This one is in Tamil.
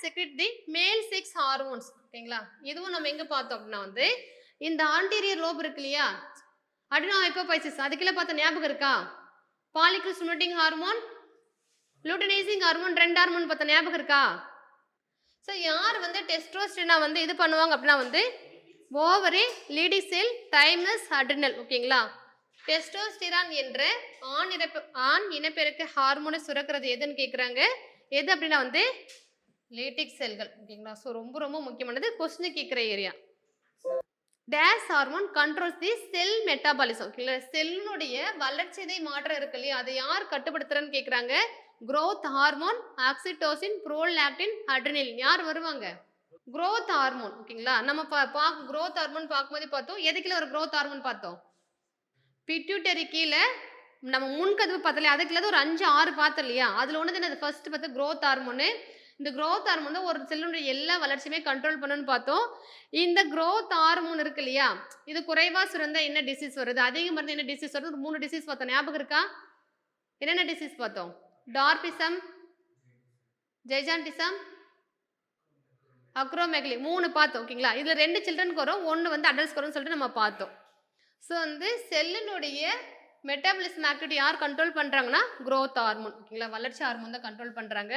செக்ரெட் தி மேல் செக்ஸ் ஹார்மோன்ஸ். ஓகேங்களா? இதுவும் நம்ம எங்க பார்த்தோம் அப்படின்னா வந்து இந்த ஆன்டீரியர் லோப் இருக்கு இல்லையா? அடினோ ஹைப்போபைசிஸ் அதுக்குள்ள பார்த்த ஞாபகம் இருக்கா? பாலிகல் ஸ்டிமுலேட்டிங் ஹார்மோன், லூட்டனைசிங் ஹார்மோன், 2 ஹார்மோன் பார்த்த ஞாபகம் இருக்கா? ஸோ யார் வந்து டெஸ்டோஸ்டெரோனை வந்து இது பண்ணுவாங்க அப்படின்னா வந்து ஓவரி, லீடி செல், தைமஸ், அட்ரினல். ஓகேங்களா? டெஸ்டோஸ்டிரான் என்ற ஆண் இனப்பெருக்க ஹார்மோனை சுரக்கிறது எதுன்னு கேட்குறாங்க. எது அப்படின்னா வந்து லேட்டிக் செல்கள். ஓகேங்களா? ஸோ ரொம்ப ரொம்ப முக்கியமானது, கொஸ்டின் கேட்குற ஏரியா. டேஸ் ஹார்மோன் கண்ட்ரோல்ஸ் தி செல் மெட்டாபாலிசம். ஓகேங்களா? செல்லுடைய வளர்ச்சிதை மாற்றம் இருக்கு இல்லையா, அதை யார் கட்டுப்படுத்துறன்னு கேட்குறாங்க. growth hormone, oxytocin, prolactin, adrenaline யார் வருவாங்க? growth hormone. ஓகேங்களா? நம்ம growth ஹார்மோன் பார்க்கும்போது பார்த்தோம், எதுக்குள்ள ஒரு growth ஹார்மோன் பார்த்தோம்? பிட்யூட்டரி கீழே நம்ம முன்கதவு பார்த்தல, அதுக்குள்ள ஒரு 5 6 பார்த்தோம் இல்லையா, அதில் ஒன்று தான் ஃபர்ஸ்ட் பார்த்து growth ஹார்மோனு. இந்த growth ஹார்மோன் தான் ஒரு செல்லுடைய எல்லா வளர்ச்சியுமே கண்ட்ரோல் பண்ணணும்னு பார்த்தோம். இந்த growth ஹார்மோன் இருக்கு இல்லையா, இது குறைவா சுரந்தா என்ன டிசீஸ் வருது, அதிகமாக இருந்தால் என்ன டிசீஸ் வருது? 3 டிசீஸ் பார்த்தோம், ஞாபகம் இருக்கா? என்னென்ன டிசீஸ் பார்த்தோம்? டார்பிசம், ஜெய்ஜாண்டிசம், அக்ரோமெகலி 3 பார்த்தோம். ஓகேங்களா? இதில் 2 சில்ட்ரனுக்கு வரும், 1 வந்து அடல்ட்ஸ்க்கு வரும்னு சொல்லிட்டு நம்ம பார்த்தோம். ஸோ வந்து செல்லினுடைய மெட்டாபாலிசம் ஆக்டிவிட்டி யார் கண்ட்ரோல் பண்ணுறாங்கன்னா growth ஹார்மோன். ஓகேங்களா? வளர்ச்சி ஹார்மோன் தான் கண்ட்ரோல் பண்ணுறாங்க.